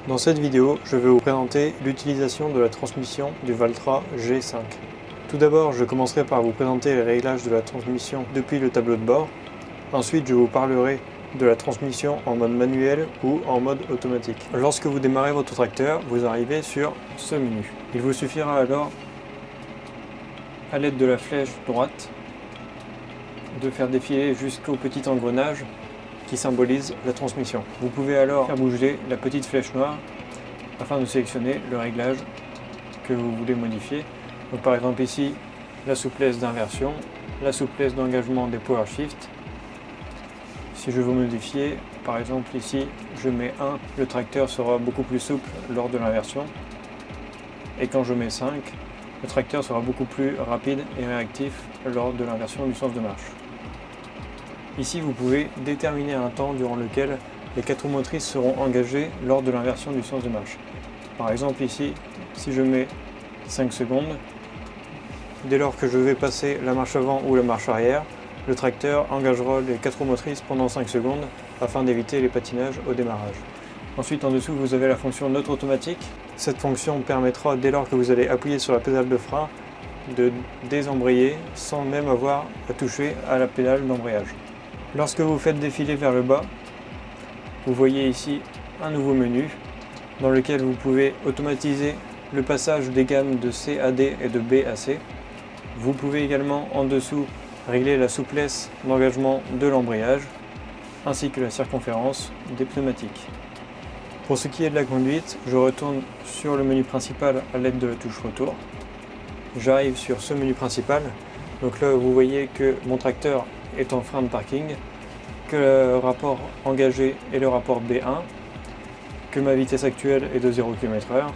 Dans cette vidéo, je vais vous présenter l'utilisation de la transmission du Valtra G5. Tout d'abord, je commencerai par vous présenter les réglages de la transmission depuis le tableau de bord. Ensuite, je vous parlerai de la transmission en mode manuel ou en mode automatique. Lorsque vous démarrez votre tracteur, vous arrivez sur ce menu. Il vous suffira alors, à l'aide de la flèche droite, de faire défiler jusqu'au petit engrenage qui symbolise la transmission. Vous pouvez alors faire bouger la petite flèche noire afin de sélectionner le réglage que vous voulez modifier. Donc par exemple ici, la souplesse d'inversion, la souplesse d'engagement des power shifts. Si je veux modifier, par exemple ici, je mets 1, le tracteur sera beaucoup plus souple lors de l'inversion. Et quand je mets 5, le tracteur sera beaucoup plus rapide et réactif lors de l'inversion du sens de marche. Ici, vous pouvez déterminer un temps durant lequel les 4 roues motrices seront engagées lors de l'inversion du sens de marche. Par exemple ici, si je mets 5 secondes, dès lors que je vais passer la marche avant ou la marche arrière, le tracteur engagera les 4 roues motrices pendant 5 secondes afin d'éviter les patinages au démarrage. Ensuite, en dessous, vous avez la fonction neutre automatique. Cette fonction permettra, dès lors que vous allez appuyer sur la pédale de frein, de désembrayer sans même avoir à toucher à la pédale d'embrayage. Lorsque vous faites défiler vers le bas, vous voyez ici un nouveau menu dans lequel vous pouvez automatiser le passage des gammes de C à D et de B à C. Vous pouvez également en dessous régler la souplesse d'engagement de l'embrayage ainsi que la circonférence des pneumatiques. Pour ce qui est de la conduite, je retourne sur le menu principal à l'aide de la touche retour. J'arrive sur ce menu principal. Donc là, vous voyez que mon tracteur est en frein de parking, que le rapport engagé est le rapport B1, que ma vitesse actuelle est de 0 km/h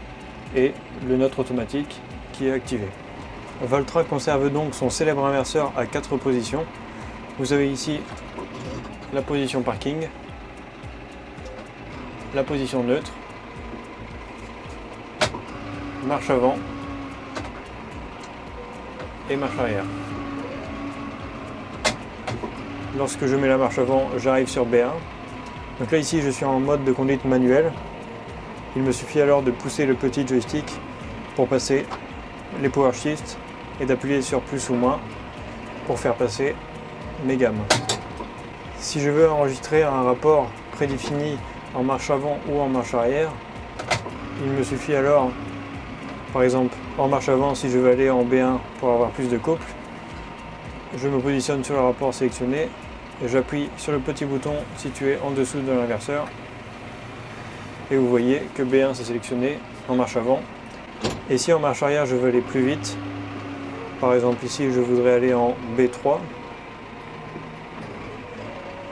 et le neutre automatique qui est activé. Valtra conserve donc son célèbre inverseur à 4 positions. Vous avez ici la position parking, la position neutre, marche avant et marche arrière. Lorsque je mets la marche avant, j'arrive sur B1. Donc là ici je suis en mode de conduite manuelle. Il me suffit alors de pousser le petit joystick pour passer les power shifts et d'appuyer sur plus ou moins pour faire passer mes gammes. Si je veux enregistrer un rapport prédéfini en marche avant ou en marche arrière, il me suffit alors, par exemple en marche avant, si je veux aller en B1 pour avoir plus de couple, je me positionne sur le rapport sélectionné et j'appuie sur le petit bouton situé en dessous de l'inverseur et vous voyez que B1 s'est sélectionné en marche avant. Et si en marche arrière je veux aller plus vite, par exemple ici je voudrais aller en B3,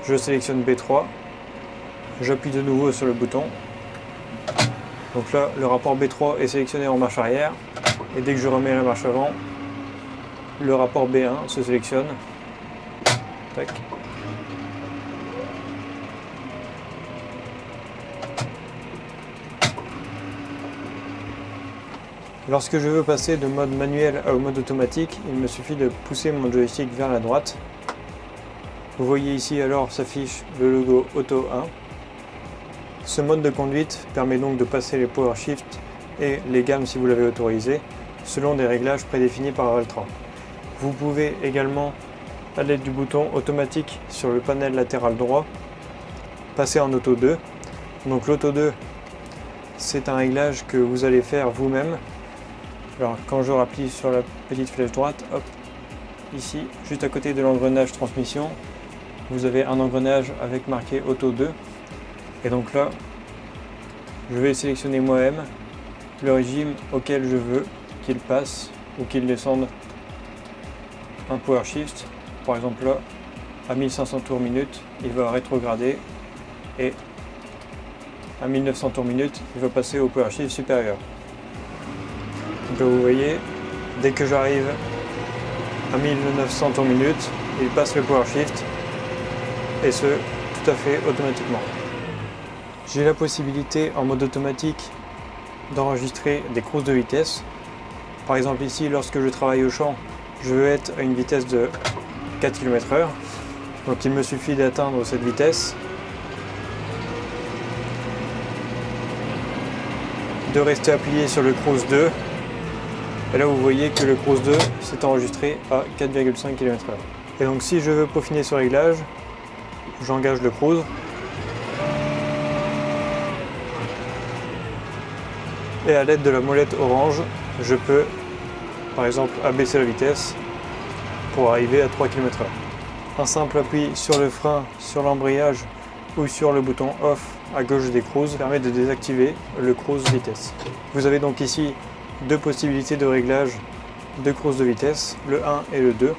je sélectionne B3, j'appuie de nouveau sur le bouton. Donc là le rapport B3 est sélectionné en marche arrière et dès que je remets la marche avant, le rapport B1 se sélectionne. Tac. Lorsque je veux passer de mode manuel au mode automatique, il me suffit de pousser mon joystick vers la droite. Vous voyez ici alors s'affiche le logo Auto 1. Ce mode de conduite permet donc de passer les power shifts et les gammes si vous l'avez autorisé, selon des réglages prédéfinis par Valtra. Vous pouvez également, à l'aide du bouton automatique sur le panel latéral droit, passer en Auto 2. Donc l'Auto 2, c'est un réglage que vous allez faire vous-même. Alors quand je rappuie sur la petite flèche droite, hop, ici, juste à côté de l'engrenage transmission, vous avez un engrenage avec marqué Auto 2. Et donc là, je vais sélectionner moi-même le régime auquel je veux qu'il passe ou qu'il descende un power shift. Par exemple là, à 1500 tours minute, il va rétrograder et à 1900 tours minute, il va passer au power shift supérieur. Donc là, vous voyez, dès que j'arrive à 1900 tours minute, il passe le power shift et ce, tout à fait automatiquement. J'ai la possibilité en mode automatique d'enregistrer des cruises de vitesse. Par exemple ici, lorsque je travaille au champ, je veux être à une vitesse de 4 km/h. Donc il me suffit d'atteindre cette vitesse de rester appuyé sur le cruise 2. Et là vous voyez que le cruise 2 s'est enregistré à 4,5 km/h. Et donc si je veux peaufiner ce réglage, j'engage le cruise. Et à l'aide de la molette orange, je peux par exemple abaisser la vitesse pour arriver à 3 km/h. Un simple appui sur le frein, sur l'embrayage ou sur le bouton off à gauche des cruises permet de désactiver le cruise vitesse. Vous avez donc ici deux possibilités de réglage de cruise de vitesse, le 1 et le 2.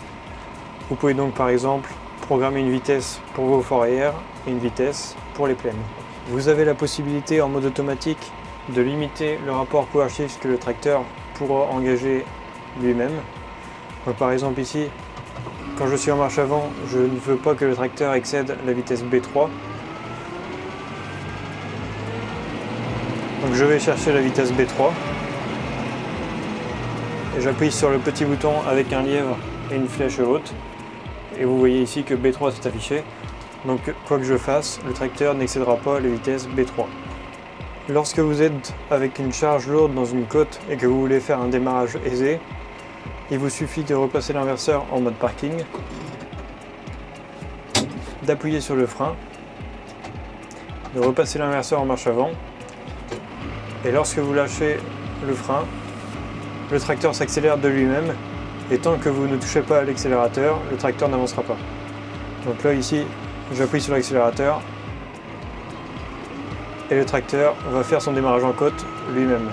Vous pouvez donc par exemple programmer une vitesse pour vos forts arrière et une vitesse pour les plaines. Vous avez la possibilité en mode automatique de limiter le rapport power shift que le tracteur pourra engager lui-même. Donc par exemple ici, quand je suis en marche avant, je ne veux pas que le tracteur excède la vitesse B3. Donc je vais chercher la vitesse B3 et j'appuie sur le petit bouton avec un lièvre et une flèche haute. Et vous voyez ici que B3 s'est affiché. Donc quoi que je fasse, le tracteur n'excédera pas la vitesse B3. Lorsque vous êtes avec une charge lourde dans une côte et que vous voulez faire un démarrage aisé, il vous suffit de repasser l'inverseur en mode parking, d'appuyer sur le frein, de repasser l'inverseur en marche avant, et lorsque vous lâchez le frein, le tracteur s'accélère de lui-même, et tant que vous ne touchez pas à l'accélérateur, le tracteur n'avancera pas. Donc là ici, j'appuie sur l'accélérateur, et le tracteur va faire son démarrage en côte lui-même.